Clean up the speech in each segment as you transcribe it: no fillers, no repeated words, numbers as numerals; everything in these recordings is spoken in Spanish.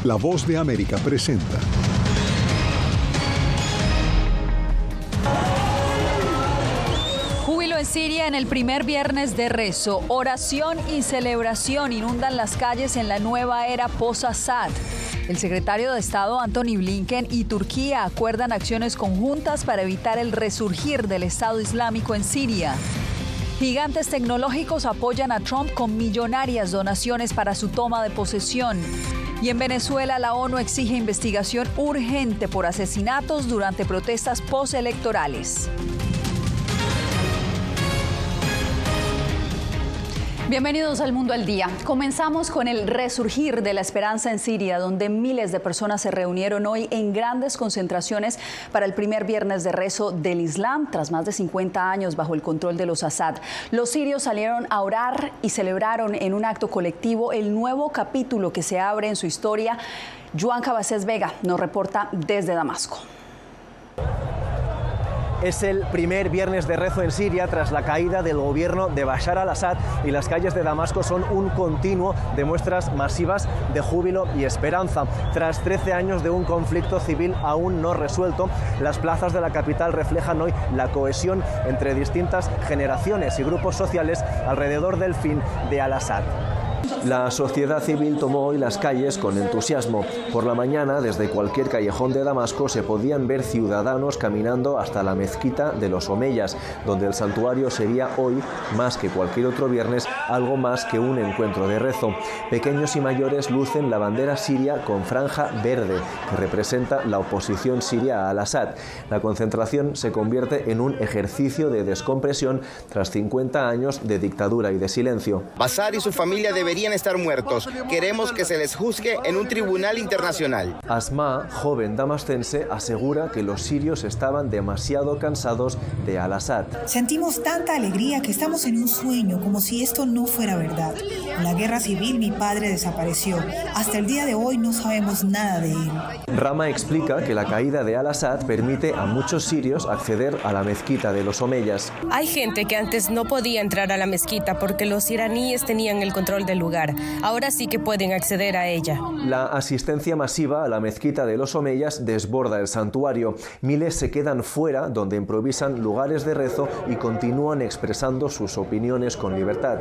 La Voz de América presenta. Júbilo en Siria en el primer viernes de rezo. Oración y celebración inundan las calles en la nueva era post-Assad. El secretario de Estado Antony Blinken y Turquía acuerdan acciones conjuntas para evitar el resurgir del Estado Islámico en Siria. Gigantes tecnológicos apoyan a Trump con millonarias donaciones para su toma de posesión. Y en Venezuela, la ONU exige investigación urgente por asesinatos durante protestas postelectorales. Bienvenidos al Mundo al Día. Comenzamos con el resurgir de la esperanza en Siria, donde miles de personas se reunieron hoy en grandes concentraciones para el primer viernes de rezo del Islam, tras más de 50 años bajo el control de los Assad. Los sirios salieron a orar y celebraron en un acto colectivo el nuevo capítulo que se abre en su historia. Joan Cabasés Vega nos reporta desde Damasco. Es el primer viernes de rezo en Siria tras la caída del gobierno de Bashar al-Assad y las calles de Damasco son un continuo de muestras masivas de júbilo y esperanza. Tras 13 años de un conflicto civil aún no resuelto, las plazas de la capital reflejan hoy la cohesión entre distintas generaciones y grupos sociales alrededor del fin de al-Assad. La sociedad civil tomó hoy las calles con entusiasmo. Por la mañana, desde cualquier callejón de Damasco, se podían ver ciudadanos caminando hasta la mezquita de los Omeyas, donde el santuario sería hoy, más que cualquier otro viernes, algo más que un encuentro de rezo. Pequeños y mayores lucen la bandera siria con franja verde, que representa la oposición siria a al-Assad. La concentración se convierte en un ejercicio de descompresión tras 50 años de dictadura y de silencio. Bashar y su familia deberían estar muertos. Queremos que se les juzgue en un tribunal internacional. Asma, joven damascense, asegura que los sirios estaban demasiado cansados de al-Assad. Sentimos tanta alegría que estamos en un sueño, como si esto no fuera verdad. En la guerra civil mi padre desapareció. Hasta el día de hoy no sabemos nada de él. Rama explica que la caída de al-Assad permite a muchos sirios acceder a la mezquita de los Omeyas. Hay gente que antes no podía entrar a la mezquita porque los iraníes tenían el control del lugar. Ahora sí que pueden acceder a ella. La asistencia masiva a la mezquita de los Omeyas desborda el santuario. Miles se quedan fuera, donde improvisan lugares de rezo y continúan expresando sus opiniones con libertad.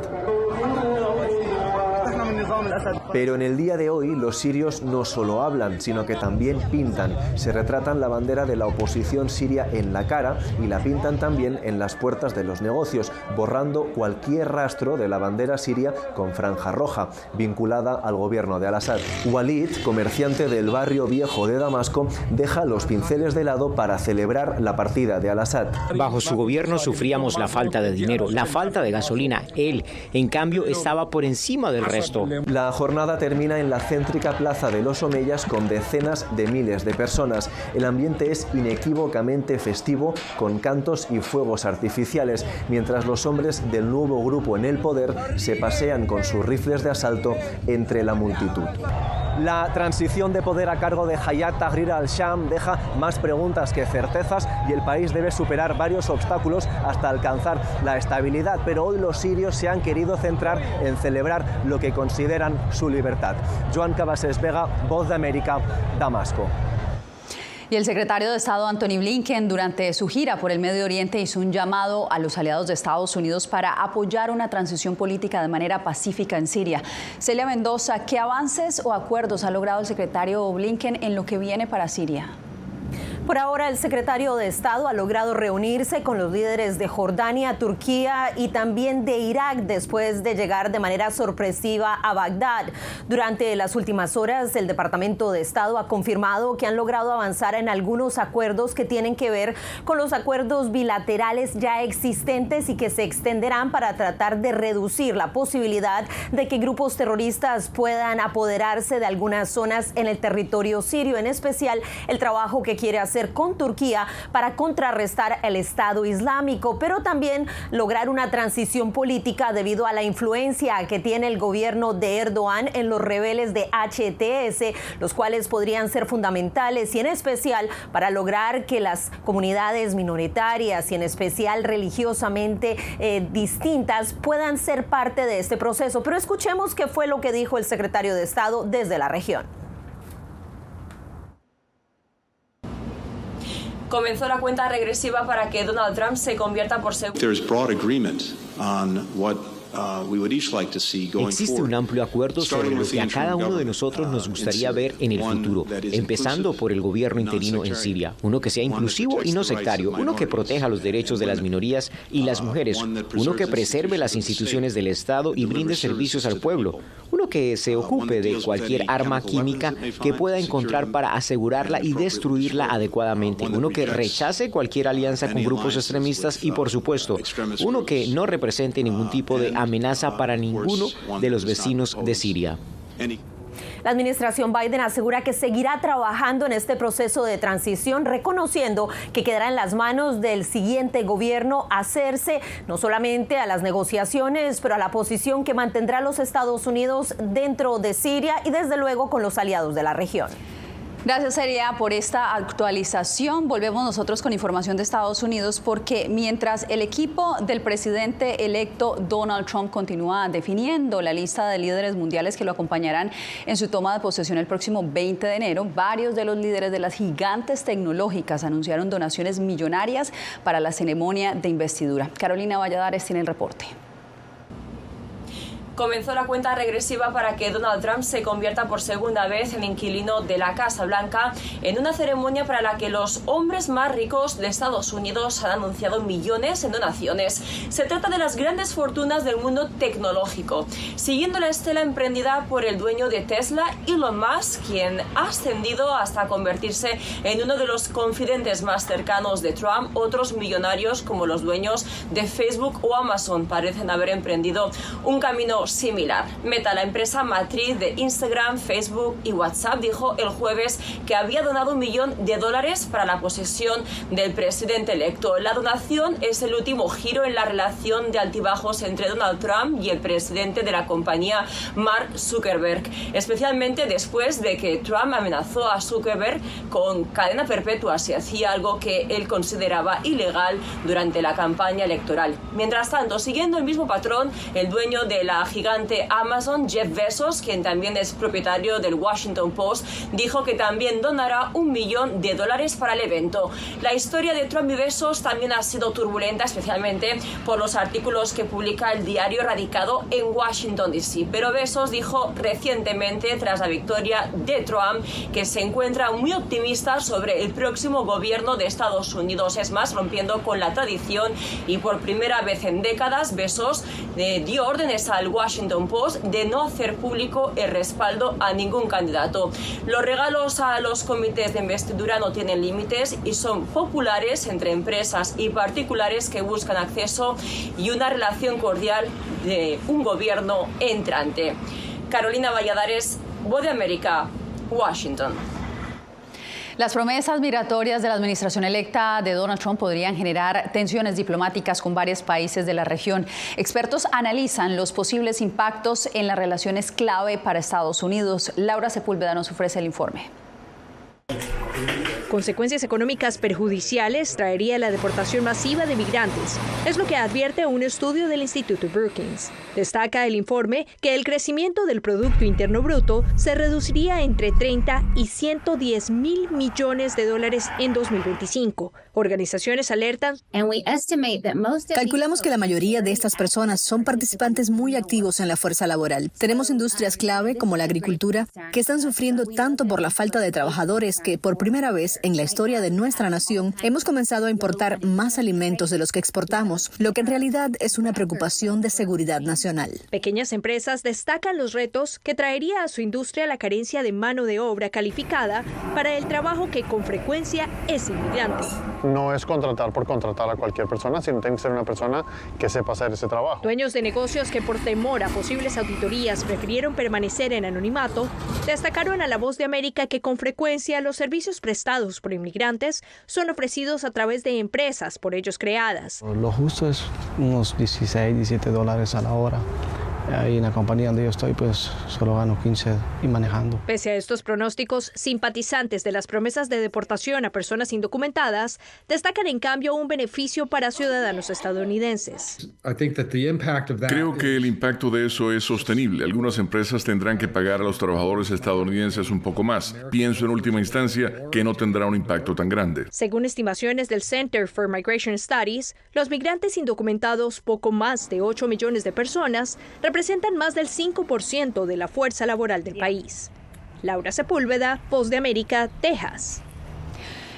Pero en el día de hoy los sirios no solo hablan, sino que también pintan. Se retratan la bandera de la oposición siria en la cara y la pintan también en las puertas de los negocios, borrando cualquier rastro de la bandera siria con franja roja, vinculada al gobierno de al-Assad. Walid, comerciante del barrio viejo de Damasco, deja los pinceles de lado para celebrar la partida de al-Assad. Bajo su gobierno sufríamos la falta de dinero, la falta de gasolina. Él, en cambio, estaba por encima del resto. La jornada termina en la céntrica plaza de los Omeyas con decenas de miles de personas. El ambiente es inequívocamente festivo, con cantos y fuegos artificiales, mientras los hombres del nuevo grupo en el poder se pasean con sus rifles de asalto entre la multitud. La transición de poder a cargo de Hayat Tahrir al-Sham deja más preguntas que certezas y el país debe superar varios obstáculos hasta alcanzar la estabilidad. Pero hoy los sirios se han querido centrar en celebrar lo que consideran su libertad. Joan Cabasés Vega, Voz de América, Damasco. Y el secretario de Estado Antony Blinken, durante su gira por el Medio Oriente, hizo un llamado a los aliados de Estados Unidos para apoyar una transición política de manera pacífica en Siria. Celia Mendoza, ¿qué avances o acuerdos ha logrado el secretario Blinken en lo que viene para Siria? Por ahora, el secretario de Estado ha logrado reunirse con los líderes de Jordania, Turquía y también de Irak después de llegar de manera sorpresiva a Bagdad. Durante las últimas horas, el Departamento de Estado ha confirmado que han logrado avanzar en algunos acuerdos que tienen que ver con los acuerdos bilaterales ya existentes y que se extenderán para tratar de reducir la posibilidad de que grupos terroristas puedan apoderarse de algunas zonas en el territorio sirio, en especial el trabajo que quiere hacer con Turquía para contrarrestar el Estado Islámico, pero también lograr una transición política debido a la influencia que tiene el gobierno de Erdogan en los rebeldes de HTS, los cuales podrían ser fundamentales y en especial para lograr que las comunidades minoritarias y en especial religiosamente distintas puedan ser parte de este proceso. Pero escuchemos qué fue lo que dijo el secretario de Estado desde la región. comenzó la cuenta regresiva para que Donald Trump se convierta por segundo. Existe un amplio acuerdo sobre lo que a cada uno de nosotros nos gustaría ver en el futuro, empezando por el gobierno interino en Siria, uno que sea inclusivo y no sectario, uno que proteja los derechos de las minorías y las mujeres, uno que preserve las instituciones del Estado y brinde servicios al pueblo, uno que se ocupe de cualquier arma química que pueda encontrar para asegurarla y destruirla adecuadamente, uno que rechace cualquier alianza con grupos extremistas y, por supuesto, uno que no represente ningún tipo de amenaza para ninguno de los vecinos de Siria. La administración Biden asegura que seguirá trabajando en este proceso de transición, reconociendo que quedará en las manos del siguiente gobierno hacerse no solamente a las negociaciones, pero a la posición que mantendrá los Estados Unidos dentro de Siria y desde luego con los aliados de la región. Gracias, Seria, por esta actualización. Volvemos nosotros con información de Estados Unidos porque mientras el equipo del presidente electo Donald Trump continúa definiendo la lista de líderes mundiales que lo acompañarán en su toma de posesión el próximo 20 de enero, varios de los líderes de las gigantes tecnológicas anunciaron donaciones millonarias para la ceremonia de investidura. Carolina Valladares tiene el reporte. Comenzó la cuenta regresiva para que Donald Trump se convierta por segunda vez en inquilino de la Casa Blanca en una ceremonia para la que los hombres más ricos de Estados Unidos han anunciado millones en donaciones. Se trata de las grandes fortunas del mundo tecnológico, siguiendo la estela emprendida por el dueño de Tesla, Elon Musk, quien ha ascendido hasta convertirse en uno de los confidentes más cercanos de Trump. Otros millonarios como los dueños de Facebook o Amazon parecen haber emprendido un camino similar. Meta, la empresa matriz de Instagram, Facebook y WhatsApp, dijo el jueves que había donado $1 millón para la posesión del presidente electo. La donación es el último giro en la relación de altibajos entre Donald Trump y el presidente de la compañía, Mark Zuckerberg, especialmente después de que Trump amenazó a Zuckerberg con cadena perpetua si hacía algo que él consideraba ilegal durante la campaña electoral. Mientras tanto, siguiendo el mismo patrón, el dueño de la gigante Amazon, Jeff Bezos, quien también es propietario del Washington Post, dijo que también donará $1 millón para el evento. La historia de Trump y Bezos también ha sido turbulenta, especialmente por los artículos que publica el diario radicado en Washington, D.C. Pero Bezos dijo recientemente, tras la victoria de Trump, que se encuentra muy optimista sobre el próximo gobierno de Estados Unidos. Es más, rompiendo con la tradición y por primera vez en décadas, Bezos dio órdenes al Washington Post de no hacer público el respaldo a ningún candidato. Los regalos a los comités de investidura no tienen límites y son populares entre empresas y particulares que buscan acceso y una relación cordial de un gobierno entrante. Carolina Valladares, Voz de América, Washington. Las promesas migratorias de la administración electa de Donald Trump podrían generar tensiones diplomáticas con varios países de la región. Expertos analizan los posibles impactos en las relaciones clave para Estados Unidos. Laura Sepúlveda nos ofrece el informe. Consecuencias económicas perjudiciales traería la deportación masiva de migrantes, es lo que advierte un estudio del Instituto Brookings. Destaca el informe que el crecimiento del Producto Interno Bruto se reduciría entre 30 y 110 mil millones de dólares en 2025. Organizaciones alertan. Calculamos que la mayoría de estas personas son participantes muy activos en la fuerza laboral. Tenemos industrias clave como la agricultura que están sufriendo tanto por la falta de trabajadores que por primera vez en la historia de nuestra nación hemos comenzado a importar más alimentos de los que exportamos, lo que en realidad es una preocupación de seguridad nacional. Pequeñas empresas destacan los retos que traería a su industria la carencia de mano de obra calificada para el trabajo que con frecuencia es inmigrante. No es contratar por contratar a cualquier persona, sino tiene que ser una persona que sepa hacer ese trabajo. Dueños de negocios que por temor a posibles auditorías prefirieron permanecer en anonimato, destacaron a La Voz de América que con frecuencia los servicios prestados por inmigrantes son ofrecidos a través de empresas por ellos creadas. Lo justo es unos $16, $17 a la hora. Ahí en la compañía donde yo estoy, pues solo gano 15 y manejando. Pese a estos pronósticos, simpatizantes de las promesas de deportación a personas indocumentadas destacan en cambio un beneficio para ciudadanos estadounidenses. Creo que el impacto de eso es sostenible. Algunas empresas tendrán que pagar a los trabajadores estadounidenses un poco más. Pienso en última instancia que no tendrá un impacto tan grande. Según estimaciones del Center for Migration Studies, los migrantes indocumentados, poco más de 8 millones de personas, representan más del 5% de la fuerza laboral del país. Laura Sepúlveda, Voz de América, Texas.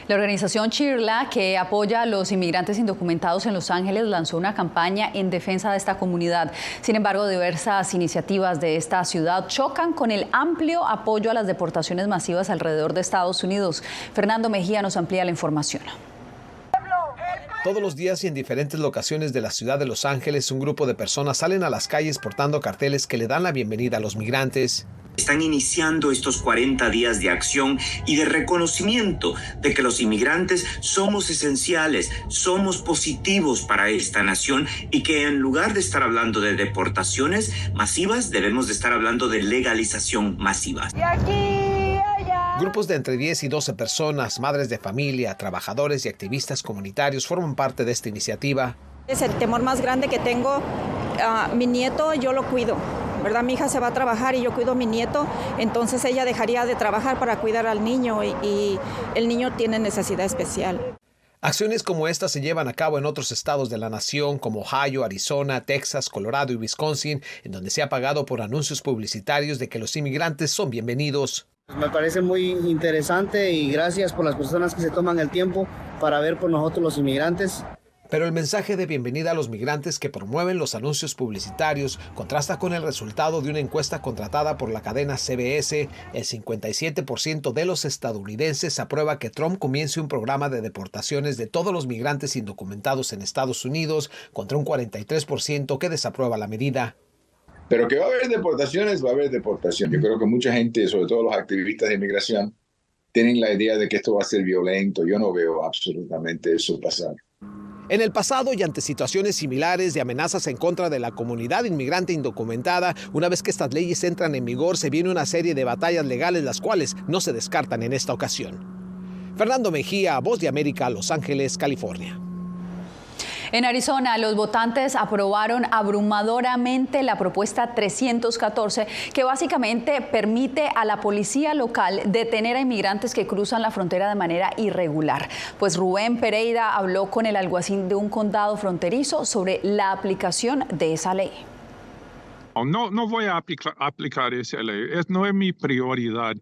La organización Chirla, que apoya a los inmigrantes indocumentados en Los Ángeles, lanzó una campaña en defensa de esta comunidad. Sin embargo, diversas iniciativas de esta ciudad chocan con el amplio apoyo a las deportaciones masivas alrededor de Estados Unidos. Fernando Mejía nos amplía la información. Todos los días y en diferentes locaciones de la ciudad de Los Ángeles, un grupo de personas salen a las calles portando carteles que le dan la bienvenida a los migrantes. Están iniciando estos 40 días de acción y de reconocimiento de que los inmigrantes somos esenciales, somos positivos para esta nación y que en lugar de estar hablando de deportaciones masivas, debemos de estar hablando de legalización masiva. Grupos de entre 10 y 12 personas, madres de familia, trabajadores y activistas comunitarios forman parte de esta iniciativa. Es el temor más grande que tengo. Mi nieto yo lo cuido, ¿verdad? Mi hija se va a trabajar y yo cuido a mi nieto, entonces ella dejaría de trabajar para cuidar al niño y el niño tiene necesidad especial. Acciones como esta se llevan a cabo en otros estados de la nación como Ohio, Arizona, Texas, Colorado y Wisconsin, en donde se ha pagado por anuncios publicitarios de que los inmigrantes son bienvenidos. Me parece muy interesante y gracias por las personas que se toman el tiempo para ver por nosotros los inmigrantes. Pero el mensaje de bienvenida a los migrantes que promueven los anuncios publicitarios contrasta con el resultado de una encuesta contratada por la cadena CBS. El 57% de los estadounidenses aprueba que Trump comience un programa de deportaciones de todos los migrantes indocumentados en Estados Unidos, contra un 43% que desaprueba la medida. Pero que va a haber deportaciones, va a haber deportación. Yo creo que mucha gente, sobre todo los activistas de inmigración, tienen la idea de que esto va a ser violento. Yo no veo absolutamente eso pasar. En el pasado y ante situaciones similares de amenazas en contra de la comunidad inmigrante indocumentada, una vez que estas leyes entran en vigor, se viene una serie de batallas legales, las cuales no se descartan en esta ocasión. Fernando Mejía, Voz de América, Los Ángeles, California. En Arizona, los votantes aprobaron abrumadoramente la propuesta 314, que básicamente permite a la policía local detener a inmigrantes que cruzan la frontera de manera irregular. Pues Rubén Pereira habló con el alguacil de un condado fronterizo sobre la aplicación de esa ley. No voy a aplicar esa ley, no es mi prioridad.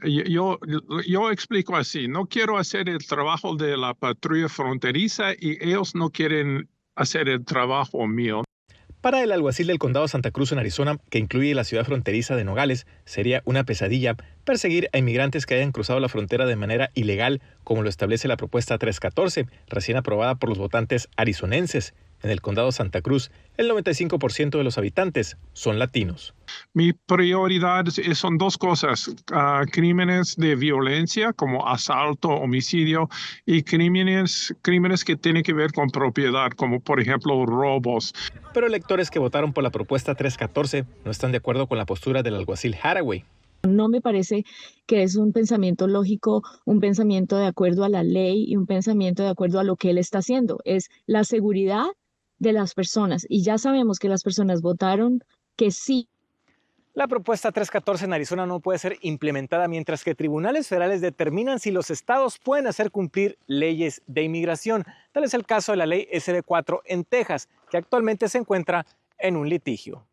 Yo explico así, no quiero hacer el trabajo de la patrulla fronteriza y ellos no quieren hacer el trabajo mío. Para el alguacil del condado Santa Cruz en Arizona, que incluye la ciudad fronteriza de Nogales, sería una pesadilla perseguir a inmigrantes que hayan cruzado la frontera de manera ilegal, como lo establece la propuesta 314, recién aprobada por los votantes arizonenses. En el condado Santa Cruz, el 95% de los habitantes son latinos. Mi prioridad son dos cosas, crímenes de violencia como asalto, homicidio y crímenes que tienen que ver con propiedad, como por ejemplo robos. Pero electores que votaron por la propuesta 314 no están de acuerdo con la postura del alguacil Haraway. No me parece que es un pensamiento lógico, un pensamiento de acuerdo a la ley y un pensamiento de acuerdo a lo que él está haciendo. Es la seguridad de las personas y ya sabemos que las personas votaron que sí. La propuesta 314 en Arizona no puede ser implementada mientras que tribunales federales determinan si los estados pueden hacer cumplir leyes de inmigración. Tal es el caso de la ley SB4 en Texas, que actualmente se encuentra en un litigio.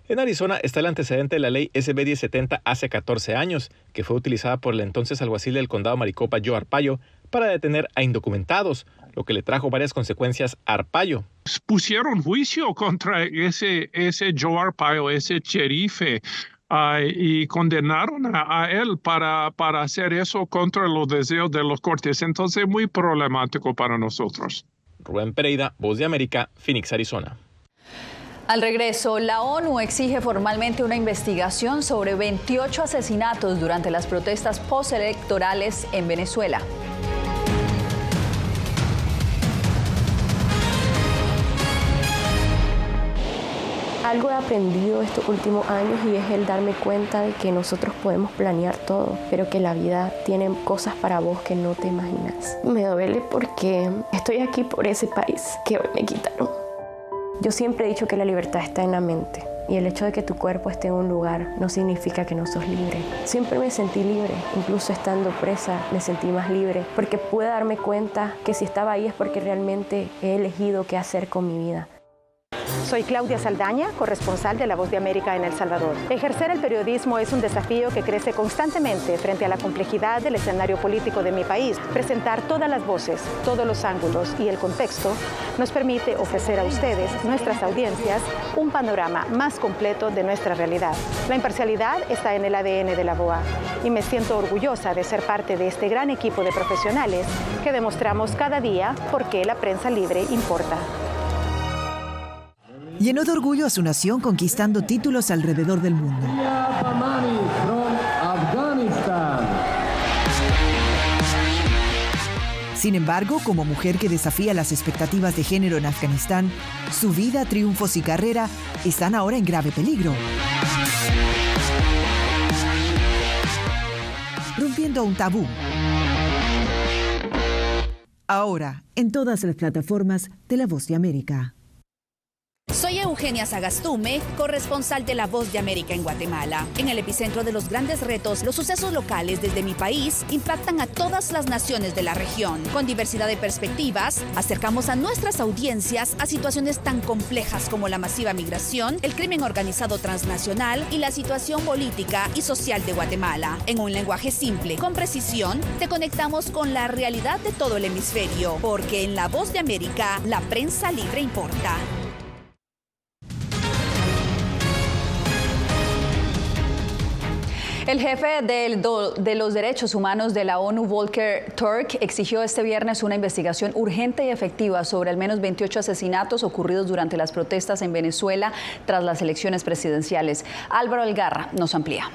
En Arizona está el antecedente de la ley SB 1070 hace 14 años, que fue utilizada por el entonces alguacil del condado Maricopa, Joe Arpaio, para detener a indocumentados, lo que le trajo varias consecuencias a Arpaio. Pusieron juicio contra ese Joe Arpaio, ese sherife, y condenaron a él para hacer eso contra los deseos de los cortes. Entonces, muy problemático para nosotros. Rubén Pereira, Voz de América, Phoenix, Arizona. Al regreso, la ONU exige formalmente una investigación sobre 28 asesinatos durante las protestas postelectorales en Venezuela. Algo he aprendido estos últimos años y es el darme cuenta de que nosotros podemos planear todo, pero que la vida tiene cosas para vos que no te imaginas. Me duele porque estoy aquí por ese país que hoy me quitaron. Yo siempre he dicho que la libertad está en la mente. Y el hecho de que tu cuerpo esté en un lugar no significa que no sos libre. Siempre me sentí libre, incluso estando presa me sentí más libre, porque pude darme cuenta que si estaba ahí es porque realmente he elegido qué hacer con mi vida. Soy Claudia Saldaña, corresponsal de La Voz de América en El Salvador. Ejercer el periodismo es un desafío que crece constantemente frente a la complejidad del escenario político de mi país. Presentar todas las voces, todos los ángulos y el contexto nos permite ofrecer a ustedes, nuestras audiencias, un panorama más completo de nuestra realidad. La imparcialidad está en el ADN de la VOA y me siento orgullosa de ser parte de este gran equipo de profesionales que demostramos cada día por qué la prensa libre importa. Llenó de orgullo a su nación conquistando títulos alrededor del mundo. Sin embargo, como mujer que desafía las expectativas de género en Afganistán, su vida, triunfos y carrera están ahora en grave peligro. Rompiendo un tabú. Ahora, en todas las plataformas de La Voz de América. Soy Eugenia Sagastume, corresponsal de La Voz de América en Guatemala. En el epicentro de los grandes retos, los sucesos locales desde mi país impactan a todas las naciones de la región. Con diversidad de perspectivas, acercamos a nuestras audiencias a situaciones tan complejas como la masiva migración, el crimen organizado transnacional y la situación política y social de Guatemala. En un lenguaje simple, con precisión, te conectamos con la realidad de todo el hemisferio, porque en La Voz de América, la prensa libre importa. El jefe de los derechos humanos de la ONU, Volker Turk, exigió este viernes una investigación urgente y efectiva sobre al menos 28 asesinatos ocurridos durante las protestas en Venezuela tras las elecciones presidenciales. Álvaro Algarra nos amplía.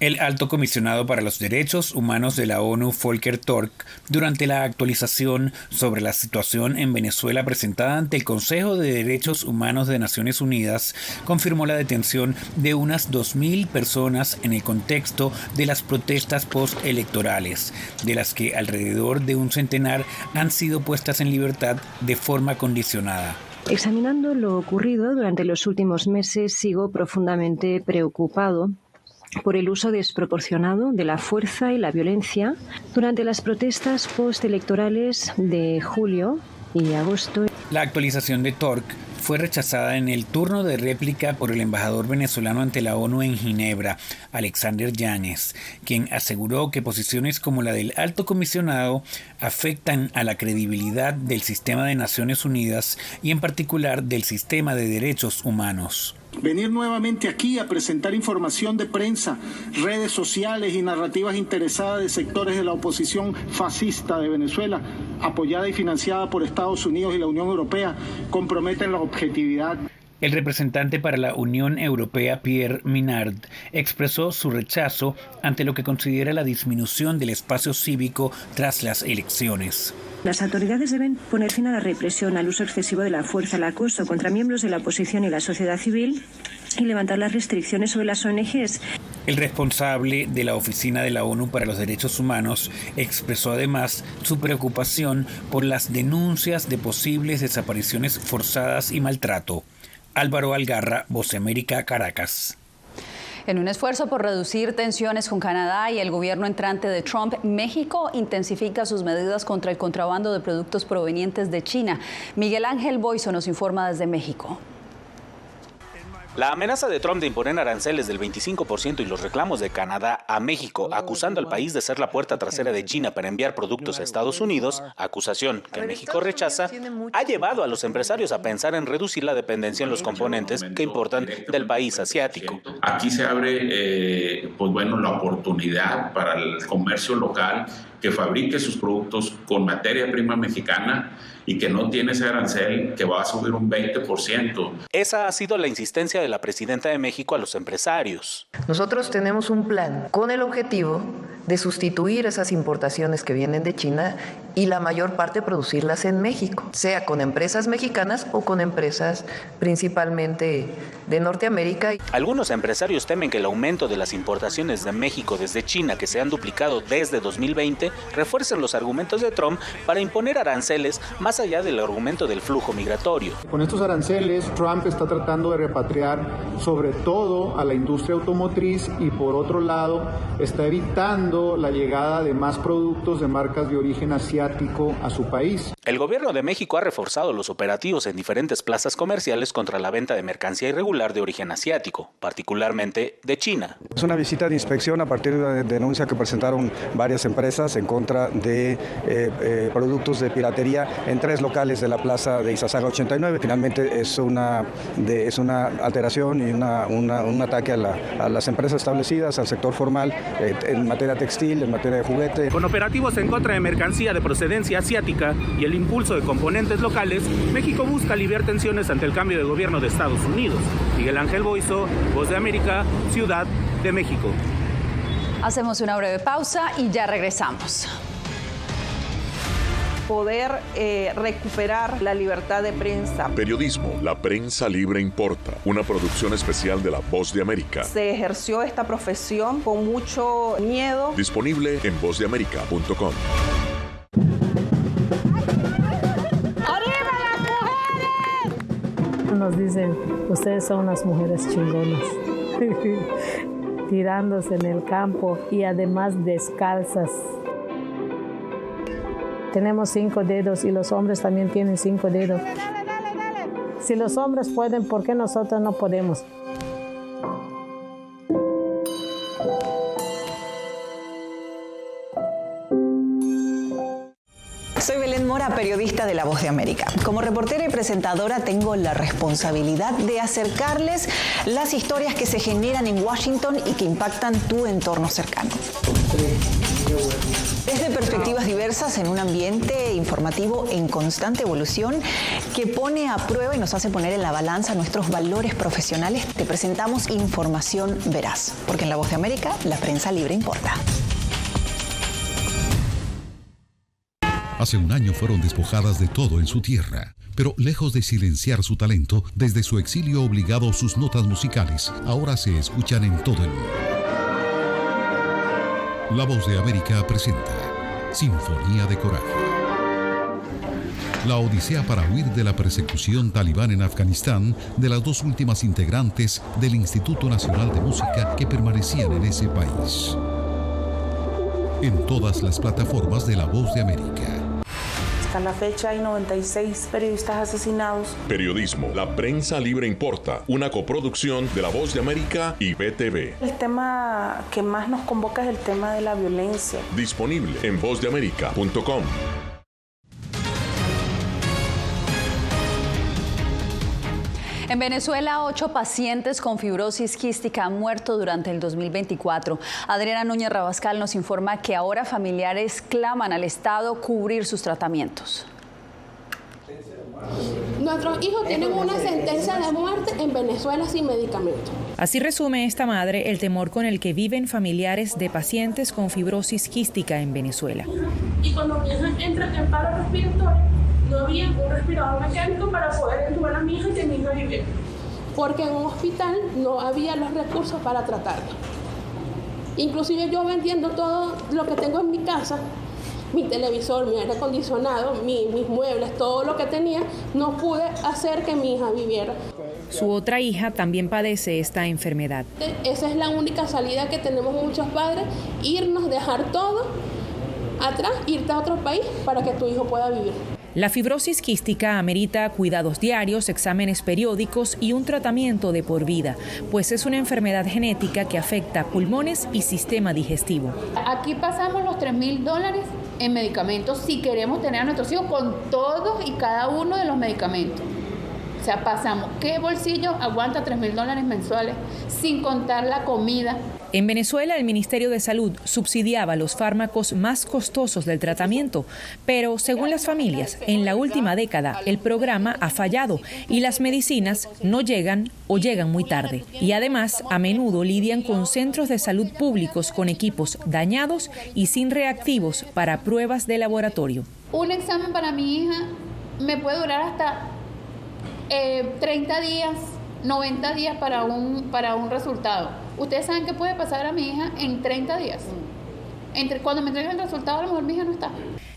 El alto comisionado para los derechos humanos de la ONU, Volker Turk, durante la actualización sobre la situación en Venezuela presentada ante el Consejo de Derechos Humanos de Naciones Unidas, confirmó la detención de unas 2.000 personas en el contexto de las protestas postelectorales, de las que alrededor de un centenar han sido puestas en libertad de forma condicionada. Examinando lo ocurrido durante los últimos meses, sigo profundamente preocupado por el uso desproporcionado de la fuerza y la violencia durante las protestas postelectorales de julio y agosto. La actualización de Turk fue rechazada en el turno de réplica por el embajador venezolano ante la ONU en Ginebra, Alexander Yáñez, quien aseguró que posiciones como la del alto comisionado afectan a la credibilidad del sistema de Naciones Unidas y en particular del sistema de derechos humanos. Venir nuevamente aquí a presentar información de prensa, redes sociales y narrativas interesadas de sectores de la oposición fascista de Venezuela, apoyada y financiada por Estados Unidos y la Unión Europea, comprometen la objetividad. El representante para la Unión Europea, Pierre Minard, expresó su rechazo ante lo que considera la disminución del espacio cívico tras las elecciones. Las autoridades deben poner fin a la represión, al uso excesivo de la fuerza, al acoso contra miembros de la oposición y la sociedad civil y levantar las restricciones sobre las ONGs. El responsable de la Oficina de la ONU para los Derechos Humanos expresó además su preocupación por las denuncias de posibles desapariciones forzadas y maltrato. Álvaro Algarra, Voz de América, Caracas. En un esfuerzo por reducir tensiones con Canadá y el gobierno entrante de Trump, México intensifica sus medidas contra el contrabando de productos provenientes de China. Miguel Ángel Boiso nos informa desde México. La amenaza de Trump de imponer aranceles del 25% y los reclamos de Canadá a México, acusando al país de ser la puerta trasera de China para enviar productos a Estados Unidos, acusación que México rechaza, ha llevado a los empresarios a pensar en reducir la dependencia en los componentes que importan del país asiático. Aquí se abre la oportunidad para el comercio local que fabrique sus productos con materia prima mexicana y que no tiene ese arancel que va a subir un 20%. Esa ha sido la insistencia de la presidenta de México a los empresarios. Nosotros tenemos un plan con el objetivo de sustituir esas importaciones que vienen de China y la mayor parte producirlas en México, sea con empresas mexicanas o con empresas principalmente de Norteamérica. Algunos empresarios temen que el aumento de las importaciones de México desde China, que se han duplicado desde 2020, refuercen los argumentos de Trump para imponer aranceles más allá del argumento del flujo migratorio. Con estos aranceles, Trump está tratando de repatriar sobre todo a la industria automotriz y por otro lado está evitando la llegada de más productos de marcas de origen asiático a su país. El gobierno de México ha reforzado los operativos en diferentes plazas comerciales contra la venta de mercancía irregular de origen asiático, particularmente de China. Es una visita de inspección a partir de una denuncia que presentaron varias empresas en contra de productos de piratería en 3 locales de la plaza de Izazaga 89. Finalmente es una alteración y un ataque a las empresas establecidas, al sector formal, en materia textil, en materia de juguete. Con operativos en contra de mercancía de procedencia asiática y el impulso de componentes locales, México busca aliviar tensiones ante el cambio de gobierno de Estados Unidos. Miguel Ángel Boiso, Voz de América, Ciudad de México. Hacemos una breve pausa y ya regresamos. Poder recuperar la libertad de prensa. Periodismo, la prensa libre importa. Una producción especial de La Voz de América. Se ejerció esta profesión con mucho miedo. Disponible en vozdeamerica.com. Nos dicen, ustedes son unas mujeres chingonas, tirándose en el campo y además descalzas. Tenemos 5 dedos y los hombres también tienen 5 dedos. Si los hombres pueden, ¿por qué nosotros no podemos? Soy Belén Mora, periodista de La Voz de América. Como reportera y presentadora tengo la responsabilidad de acercarles las historias que se generan en Washington y que impactan tu entorno cercano. Desde perspectivas diversas en un ambiente informativo en constante evolución que pone a prueba y nos hace poner en la balanza nuestros valores profesionales, te presentamos información veraz, porque en La Voz de América la prensa libre importa. Hace un año fueron despojadas de todo en su tierra, pero lejos de silenciar su talento, desde su exilio obligado sus notas musicales ahora se escuchan en todo el mundo. La Voz de América presenta Sinfonía de Coraje. La odisea para huir de la persecución talibán en Afganistán de las 2 últimas integrantes del Instituto Nacional de Música que permanecían en ese país. En todas las plataformas de La Voz de América. Hasta la fecha hay 96 periodistas asesinados. Periodismo, la prensa libre importa. Una coproducción de La Voz de América y BTV. El tema que más nos convoca es el tema de la violencia. Disponible en vozdeamerica.com. En Venezuela, 8 pacientes con fibrosis quística han muerto durante el 2024. Adriana Núñez Rabascal nos informa que ahora familiares claman al Estado cubrir sus tratamientos. Nuestros hijos tienen una sentencia de muerte en Venezuela sin medicamento. Así resume esta madre el temor con el que viven familiares de pacientes con fibrosis quística en Venezuela. Y cuando mi hija entra en paro respiratorio, no había un respirador mecánico para poder entubar a mi hija y que mi hija viviera. Porque en un hospital no había los recursos para tratarla. Inclusive yo vendiendo todo lo que tengo en mi casa, mi televisor, mi aire acondicionado, mis muebles, todo lo que tenía, no pude hacer que mi hija viviera. Su otra hija también padece esta enfermedad. Esa es la única salida que tenemos muchos padres, irnos, dejar todo atrás, irte a otro país para que tu hijo pueda vivir. La fibrosis quística amerita cuidados diarios, exámenes periódicos y un tratamiento de por vida, pues es una enfermedad genética que afecta pulmones y sistema digestivo. Aquí pasamos los $3,000 en medicamentos si queremos tener a nuestros hijos con todos y cada uno de los medicamentos. O sea, pasamos, ¿qué bolsillo aguanta $3,000 mensuales sin contar la comida? En Venezuela, el Ministerio de Salud subsidiaba los fármacos más costosos del tratamiento, pero según las familias, en la última década el programa ha fallado y las medicinas no llegan o llegan muy tarde. Y además, a menudo lidian con centros de salud públicos con equipos dañados y sin reactivos para pruebas de laboratorio. Un examen para mi hija me puede durar hasta 30 días, 90 días para un resultado. Ustedes saben qué puede pasar a mi hija en 30 días. Cuando me entreguen el resultado, a lo mejor mi hija no está.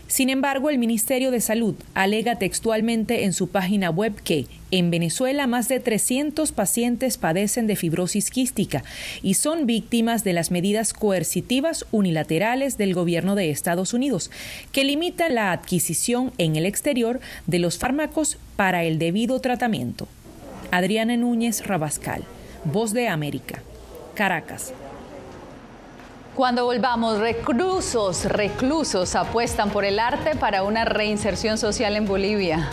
Sin embargo, el Ministerio de Salud alega textualmente en su página web que en Venezuela más de 300 pacientes padecen de fibrosis quística y son víctimas de las medidas coercitivas unilaterales del gobierno de Estados Unidos, que limitan la adquisición en el exterior de los fármacos para el debido tratamiento. Adriana Núñez Rabascal, Voz de América, Caracas. Cuando volvamos, reclusos apuestan por el arte para una reinserción social en Bolivia.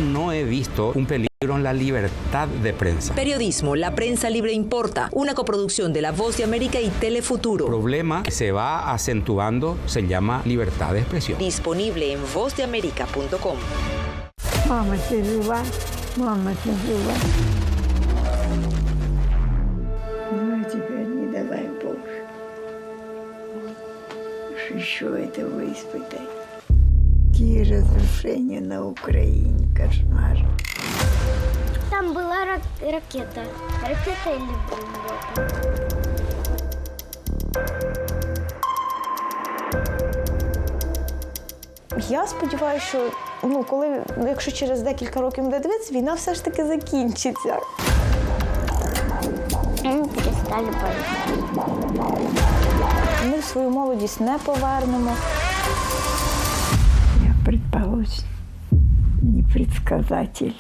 No he visto un peligro en la libertad de prensa. Periodismo, La Prensa Libre Importa, una coproducción de La Voz de América y Telefuturo. El problema que se va acentuando se llama libertad de expresión. Disponible en vozdeamerica.com. Mama te ruba. Ну, теперь не давай Боже. Еще этого испытай. Какие разрушения на Украине, кошмар. Там была ракета. Ракета или бомба? Я сподіваюся, що якщо через декілька років буде дивитися, війна все ж таки закінчиться. Ми свою молодість не повернемо. Я предположим, не предсказатель.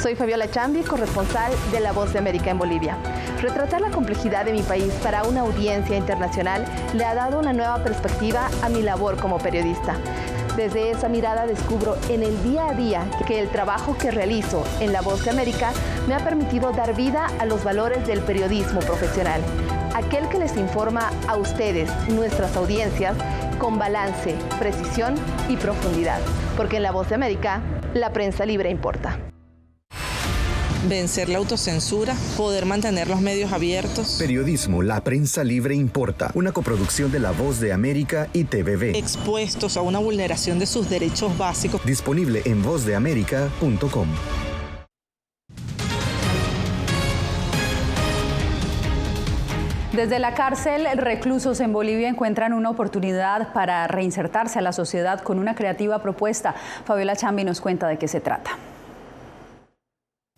Soy Fabiola Chambi, corresponsal de La Voz de América en Bolivia. Retratar la complejidad de mi país para una audiencia internacional le ha dado una nueva perspectiva a mi labor como periodista. Desde esa mirada descubro en el día a día que el trabajo que realizo en La Voz de América me ha permitido dar vida a los valores del periodismo profesional. Aquel que les informa a ustedes, nuestras audiencias, con balance, precisión y profundidad. Porque en La Voz de América, la prensa libre importa. Vencer la autocensura, poder mantener los medios abiertos. Periodismo, La Prensa Libre Importa, una coproducción de La Voz de América y TVV. Expuestos a una vulneración de sus derechos básicos. Disponible en vozdeamerica.com. Desde la cárcel, reclusos en Bolivia encuentran una oportunidad para reinsertarse a la sociedad con una creativa propuesta. Fabiola Chambi nos cuenta de qué se trata.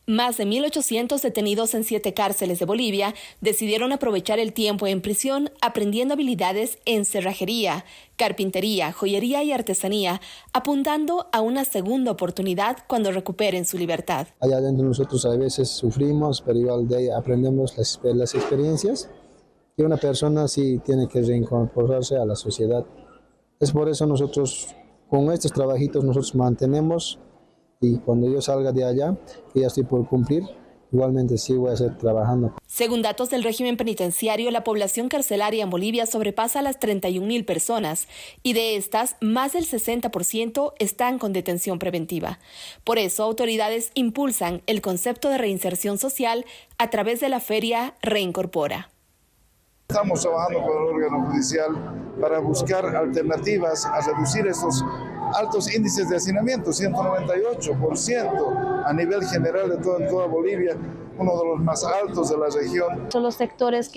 Más de 1.800 detenidos en 7 cárceles de Bolivia decidieron aprovechar el tiempo en prisión aprendiendo habilidades en cerrajería, carpintería, joyería y artesanía, apuntando a una segunda oportunidad cuando recuperen su libertad. Allá adentro nosotros a veces sufrimos, pero igual de ahí aprendemos las experiencias y una persona sí tiene que reincorporarse a la sociedad. Es por eso nosotros con estos trabajitos nosotros mantenemos. Y cuando yo salga de allá, que ya estoy por cumplir, igualmente sí voy a seguir trabajando. Según datos del régimen penitenciario, la población carcelaria en Bolivia sobrepasa las 31.000 personas y de estas, más del 60% están con detención preventiva. Por eso, autoridades impulsan el concepto de reinserción social a través de la feria Reincorpora. Estamos trabajando con el órgano judicial para buscar alternativas a reducir estos altos índices de hacinamiento, 198% a nivel general de toda Bolivia, uno de los más altos de la región. Son los sectores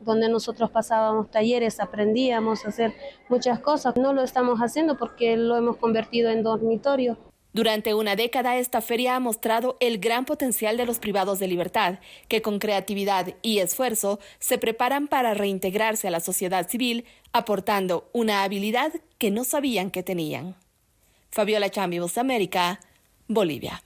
donde nosotros pasábamos talleres, aprendíamos a hacer muchas cosas. No lo estamos haciendo porque lo hemos convertido en dormitorio. Durante una década, esta feria ha mostrado el gran potencial de los privados de libertad, que con creatividad y esfuerzo se preparan para reintegrarse a la sociedad civil, aportando una habilidad que no sabían que tenían. Fabiola Chambi, Voz de América, Bolivia.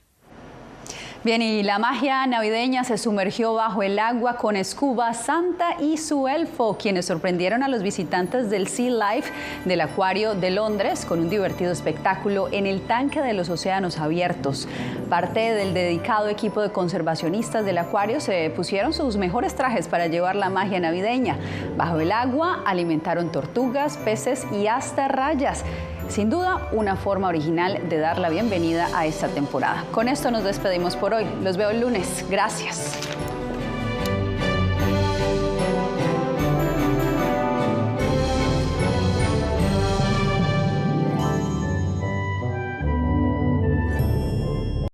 Bien, y la magia navideña se sumergió bajo el agua con Scuba Santa y su elfo, quienes sorprendieron a los visitantes del Sea Life del Acuario de Londres con un divertido espectáculo en el tanque de los océanos abiertos. Parte del dedicado equipo de conservacionistas del acuario se pusieron sus mejores trajes para llevar la magia navideña. Bajo el agua alimentaron tortugas, peces y hasta rayas. Sin duda, una forma original de dar la bienvenida a esta temporada. Con esto nos despedimos por hoy. Los veo el lunes. Gracias.